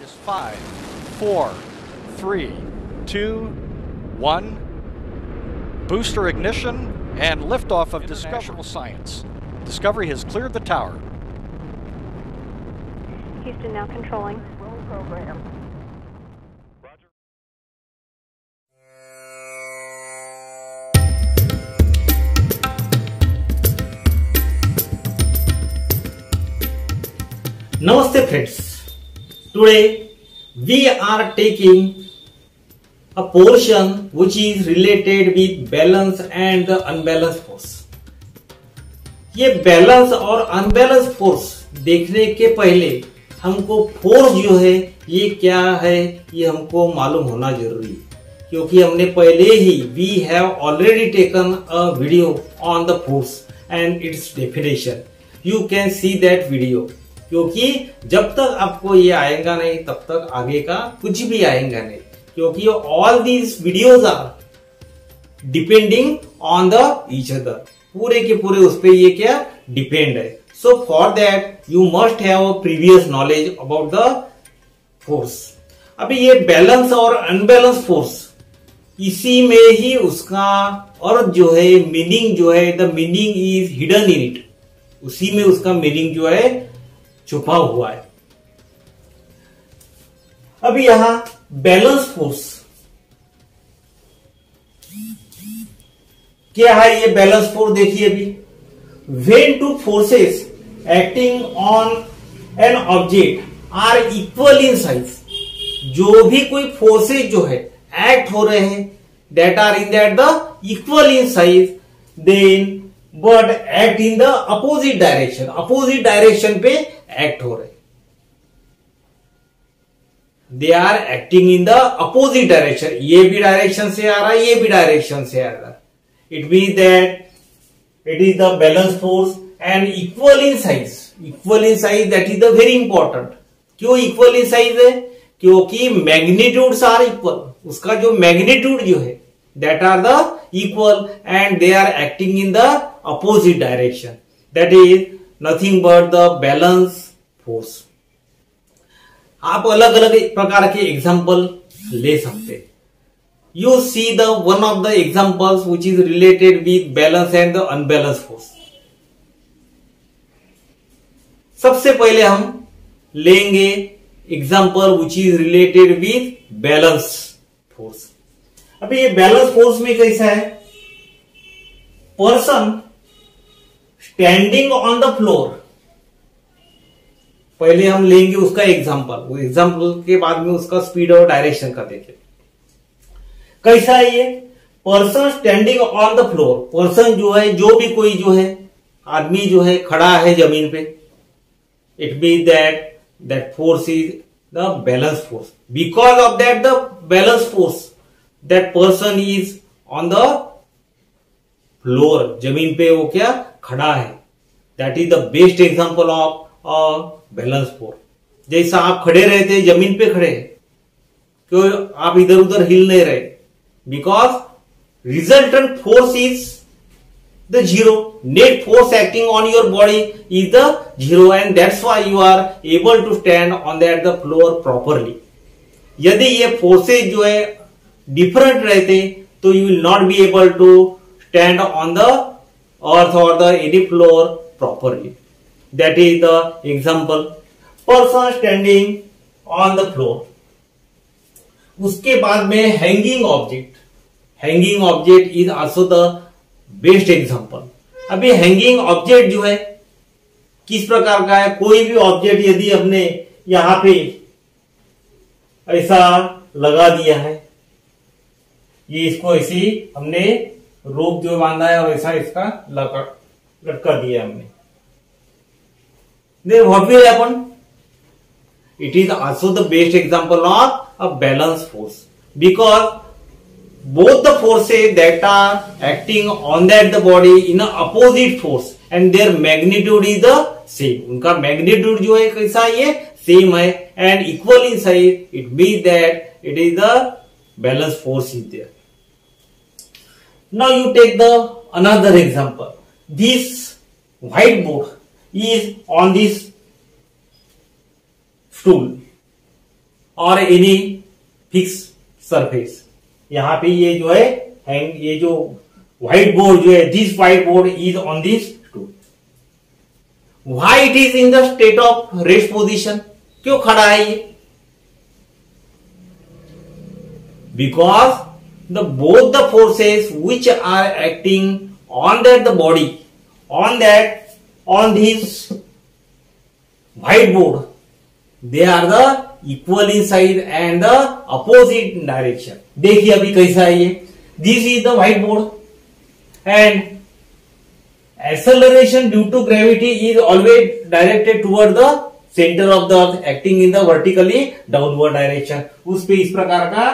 is 5, 4, 3, 2, 1. Booster ignition and liftoff of International Science. Discovery has cleared the tower. Houston now controlling. Roll program. Namaste friends. Today we are taking a portion which is related with balance and the unbalanced force. ये balance और unbalance force देखने के पहले हमको force जो है ये क्या है ये हमको मालूम होना जरूरी है, क्योंकि हमने पहले ही we have already taken a video on the force and its definition. You can see that video, क्योंकि जब तक आपको ये आएगा नहीं तब तक आगे का कुछ भी आएगा नहीं, क्योंकि all these videos are depending on the each other. पूरे के पूरे उस पे ये क्या डिपेंड है. So for that you must have previous knowledge about the force. अभी ये बैलेंस और अनबैलेंस फोर्स इसी में ही उसका और जो है मीनिंग जो है the meaning is hidden in it. उसी में उसका मीनिंग जो है छुपा हुआ है. अभी यहां बैलेंस फोर्स क्या है. ये बैलेंस फोर्स देखिए अभी when two forces acting on an object are equal in size. जो भी कोई फोर्सेस जो है एक्ट हो रहे हैं that are in that the equal in size then but act in the opposite direction. Opposite direction पे एक्ट हो रहे, they are acting in the opposite direction. ये भी डायरेक्शन से आ रहा है, ये भी डायरेक्शन से आ रहा है. It means that it is the balance force and equal in size. Equal in size, that is the very important. क्यों equal in size है? क्योंकि magnitudes are equal. उसका जो magnitude जो है that are the equal and they are acting in the opposite direction. That is nothing but the balance force. आप अलग अलग प्रकार के एग्जाम्पल ले सकते हैं. You see the one of the examples which is related with balance and the unbalanced force. सबसे पहले हम लेंगे example which is related with balance force. अभी ये बैलेंस फोर्स में कैसा है, person standing on the floor. पहले हम लेंगे उसका एग्जाम्पल, वो एग्जाम्पल के बाद में उसका स्पीड और डायरेक्शन का देखें. कैसा है ये person standing on the floor. Person जो है जो भी कोई जो है आदमी जो है खड़ा है जमीन पे. It mean that force is the balance force. Because of that the balance force that person is on the floor. जमीन पे वो क्या खड़ा है. That is the best example of a balance force. जैसा आप खड़े रहते जमीन पे खड़े, क्यों आप इधर उधर हिल नहीं रहे, because resultant force is the zero. Net force acting on your body is the zero and that's why you are able to stand on that the floor properly. यदि ये फोर्सेज जो है डिफरेंट रहते तो you will not be able to stand on the earth or the any floor properly. That is the example. Person standing on the floor. उसके बाद में hanging object. Hanging object is also the best example. अभी hanging object जो है किस प्रकार का है, कोई भी ऑब्जेक्ट यदि हमने यहां पे ऐसा लगा दिया है, ये इसको ऐसी हमने रोप जो बांधा है और ऐसा इसका लटका दिया हमने, then what will happen. It is also the best example of a balance force, because both the forces that are acting on that the body in a opposite force and their magnitude is the same. उनका magnitude जो है कैसा है ये same है and equal in size. It means that it is the balance force is there. Now you take the another example. This whiteboard is on this stool. और any fix surface. यहां पे ये जो है ये जो व्हाइट बोर्ड जो है, this white board is on this tool. Why it is in the state of rest position, क्यों खड़ा है ये? Because the both the forces which are acting on the body, on this whiteboard, they are the equal in size and the opposite direction. देखिए अभी कैसा है ये, this is the whiteboard and acceleration due to gravity is always directed toward the center of the earth, acting in the vertically downward direction. उस पे इस प्रकार का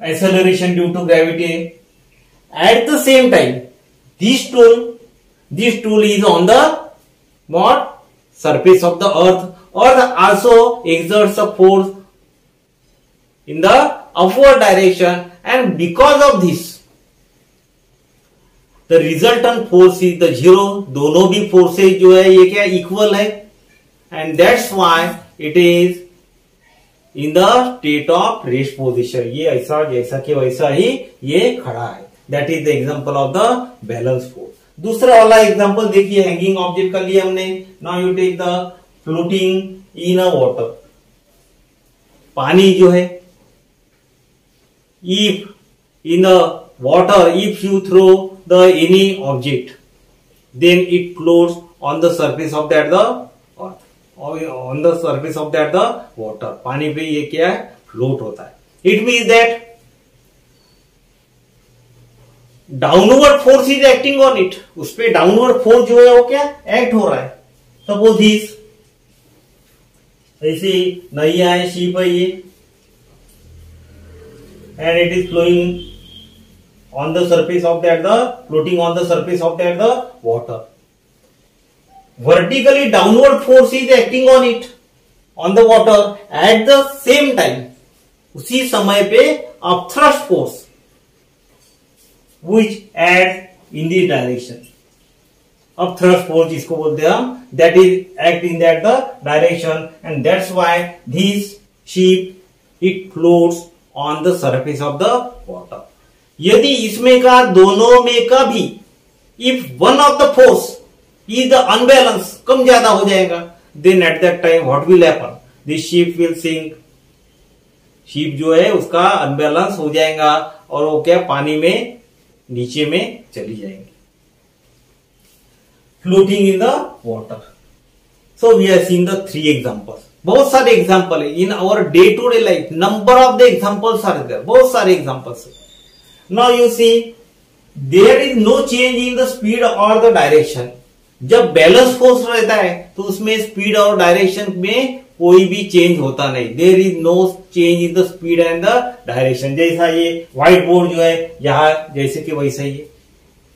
acceleration due to gravity. At the same time, this tool is on the surface of the earth, or also exerts a force in the upward direction, and because of this the resultant force is the zero. दोनों भी forces जो है ये क्या equal है, and that's why it is in the state of rest position. ये ऐसा जैसा कि वैसा ही ये खड़ा है। That is the example of the balance force. दूसरा वाला एग्जांपल देखिए, हैंगिंग ऑब्जेक्ट का लिया हमने। Now you take the floating in a water. पानी जो है, if in the water if you throw the any object then it floats on the surface of that the earth, on the surface of that the water। पानी पे ये क्या है, float होता है। It means that downward force is acting on it. उस पे downward force जो है वो क्या एक्ट हो रहा है। सपोज दिस ऐसे नैया है, शिप है ये, and it is flowing on the surface of that the floating on the surface of that the water. Vertically downward force is acting on it, on the water. At the same time, उसी समय पे upthrust force which acts in this direction, upthrust force जिसको बोलते हैं हम, that is act in that the direction, and that's why this ship it floats on the surface of the water. यदि इसमें का दोनों में का भी if one of the force is the unbalance, कम ज्यादा हो जाएगा, then at that time what will happen? This ship will sink। Ship जो है उसका अनबैलेंस हो जाएगा और वो क्या पानी में नीचे में चली जाएंगी। Floating in the water. So we have seen the 3 examples. बहुत सारे एग्जांपल है in our day to day life. Number of the examples are there, बहुत सारे एग्जांपल्स है। Now you see there is no change in the speed और the direction. जब balance force रहता है तो उसमें स्पीड और डायरेक्शन में कोई भी चेंज होता नहीं। There is no change in the speed and the direction. जैसा ये व्हाइट बोर्ड जो है यहां जैसे कि वैसा ही है,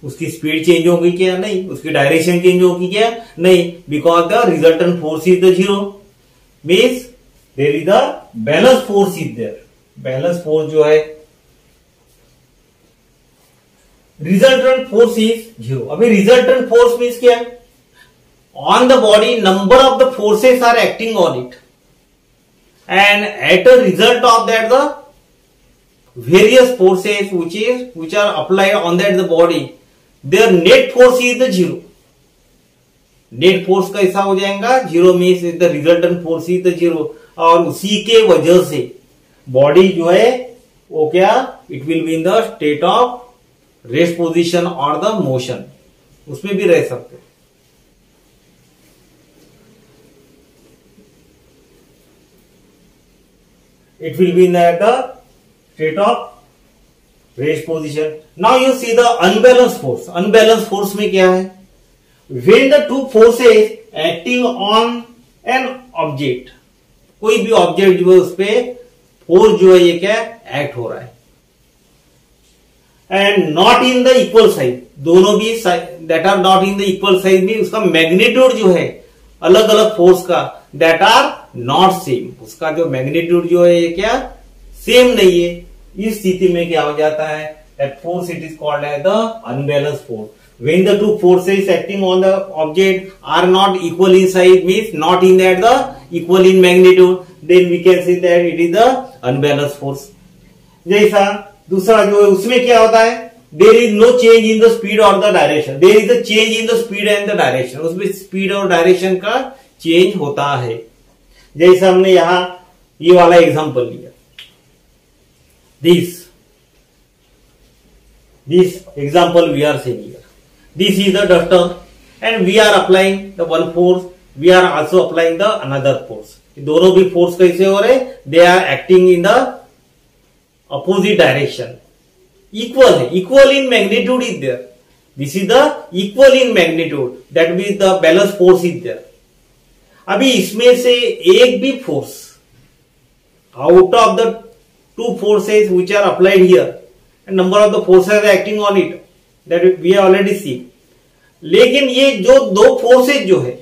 उसकी स्पीड चेंज होगी क्या? नहीं। उसकी डायरेक्शन चेंज होगी क्या? नहीं। Because the resultant force is the zero, means there is the balance force is there. Balance force जो है रिजल्टेंट फोर्स इज जीरो। अभी रिजल्टेंट फोर्स मीन्स क्या है? On the body number of the forces are acting on it, and at a result of that the various forces which are applied on that the body, their net force is the zero। Net force कैसा हो जाएगा? Zero, means the resultant force is the zero. और उसी के वजह से body जो है वो क्या, it will be in the state of rest position और द मोशन, उसमें भी रह सकते हैं। It will be in the state of rest position. Now you see the unbalanced force. Unbalanced force में क्या है? When the two forces acting on an object, कोई भी ऑब्जेक्ट जो है उस पे फोर्स जो है ये क्या एक्ट हो रहा है, and not in the equal size. दोनों भी that are not in the equal size में उसका मैग्नीट्यूड जो है अलग अलग फोर्स का, दैट आर नॉट सेम। उसका जो मैग्नीट्यूड जो है ये क्या सेम नहीं है। इस स्थिति में क्या हो जाता है? That force it is called as the unbalanced force. When the two forces acting on the object are not equal in size, means not in that the equal in magnitude, then we can say that it is the unbalanced force. जैसा दूसरा जो है उसमें क्या होता है, there is no change in the speed or the direction, there is a change in the speed and the direction, उसमें speed और डायरेक्शन का चेंज होता है. जैसा हमने यहां ये वाला एग्जांपल लिया, this example we are saying here, this is the duster and we are applying the one force, we are also applying the another force. दोनों भी फोर्स कैसे हो रहे, they are acting in the opposite direction. Equal है, equal in magnitude is there. This is the equal in magnitude, that means the balance force is there. अभी इसमें से एक भी force out of the two forces which are applied here, and number of the forces acting on it, that we have already seen. लेकिन ये जो दो forces जो है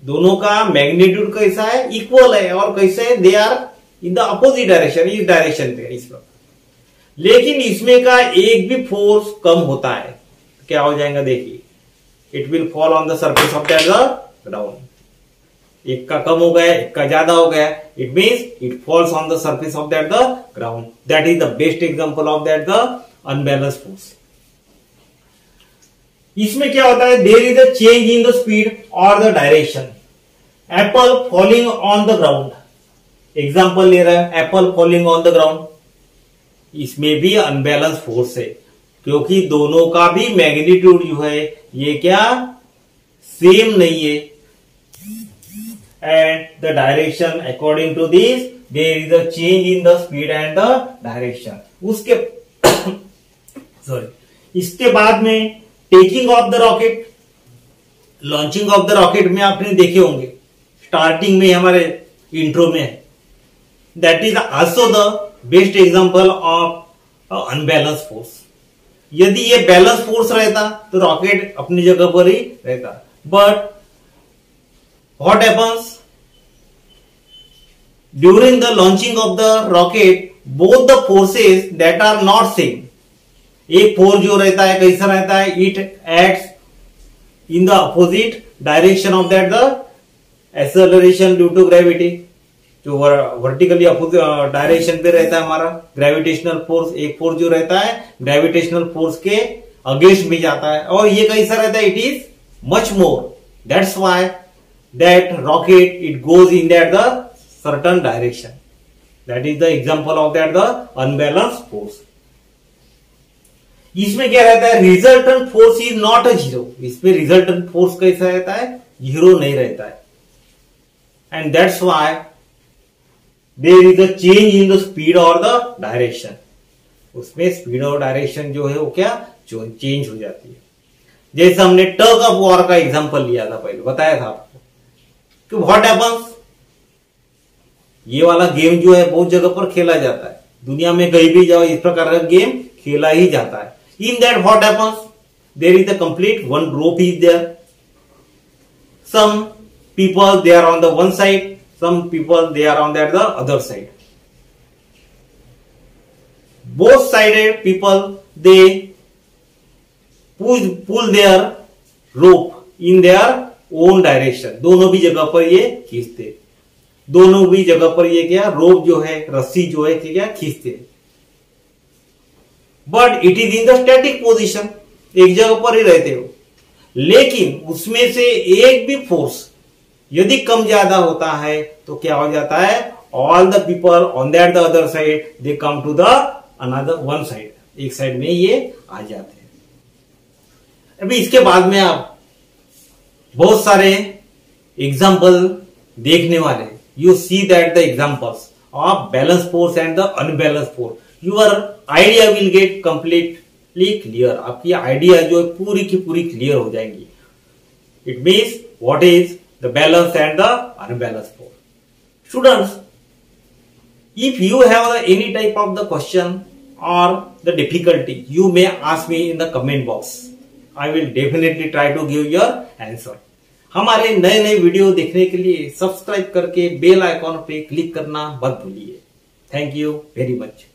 दोनों का मैग्नीट्यूड कैसा है, इक्वल है, और कैसे है, they are in the opposite direction, इस डायरेक्शन पे इस प्रकार. लेकिन इसमें का एक भी फोर्स कम होता है, क्या हो जाएगा देखिए, it will fall on the surface of that the ground. एक का कम हो गया, एक का ज्यादा हो गया, it means it falls on the surface of that the ground. That is the best example of that the unbalanced force. इसमें क्या होता है, there is a change in the speed और the direction. Apple falling on the ground, example ले रहा है, apple falling on the ground. इसमें भी अनबैलेंस फोर्स है, क्योंकि दोनों का भी मैग्नीट्यूड जो है ये क्या सेम नहीं है. And the direction according to this there is a change in the speed and the direction. उसके सॉरी इसके बाद में taking off the rocket, launching of the rocket में आपने देखे होंगे, स्टार्टिंग में हमारे इंट्रो में, that is also the best example of unbalance force. यदि ये बैलेंस फोर्स रहता तो रॉकेट अपनी जगह पर ही रहता. But what happens during the launching of the rocket, both the forces that are not same. एक फोर्स जो रहता है कैसा रहता है, it acts in the opposite direction of that the acceleration due to gravity. जो वर्टिकली अपोजिट डायरेक्शन पे रहता है हमारा ग्रेविटेशनल फोर्स, एक फोर्स जो रहता है ग्रेविटेशनल फोर्स के अगेंस्ट में जाता है, और ये कैसा रहता है, it is much more. That's why that rocket it goes in that the certain direction. That is the example of that the unbalanced force. इसमें क्या रहता है, resultant force is not a zero. इसमें रिजल्टेंट फोर्स कैसा रहता है, zero नहीं रहता है. And that's why there is a change in the speed और द डायरेक्शन. उसमें स्पीड और डायरेक्शन जो है वो क्या चेंज हो जाती है. जैसे हमने टग ऑफ वॉर का एग्जांपल लिया था, पहले बताया था आपको कि व्हाट हैपेंस, ये वाला गेम जो है बहुत जगह पर खेला जाता है, दुनिया में कहीं भी जाओ इस प्रकार का गेम खेला ही जाता है. In that what happens, there is a complete one rope is there. Some people they are on the one side, some people they are on the other side. Both sided people they pull their rope in their own direction. दोनों भी जगह पर ये खींचते, दोनों भी जगह पर ये क्या रोप जो है, रस्सी जो है क्या खींचते. But it is in the static position, एक जगह पर ही रहते हो. लेकिन उसमें से एक भी फोर्स यदि कम ज्यादा होता है तो क्या हो जाता है, all the people on that the other side they come to the another one side, एक साइड में ये आ जाते हैं. अभी इसके बाद में आप बहुत सारे एग्जाम्पल देखने वाले. You see that the examples of balance force and the unbalance force. Your idea will get completely clear. आपकी आइडिया जो है पूरी की पूरी क्लियर हो जाएंगी. It means what is the balance and the unbalance force. Students, if you have any type of the question or the difficulty, you may ask me in the comment box. I will definitely try to give your answer. हमारे नए नए video देखने के लिए subscribe करके bell icon पे click करना मत भूलिए. Thank you very much.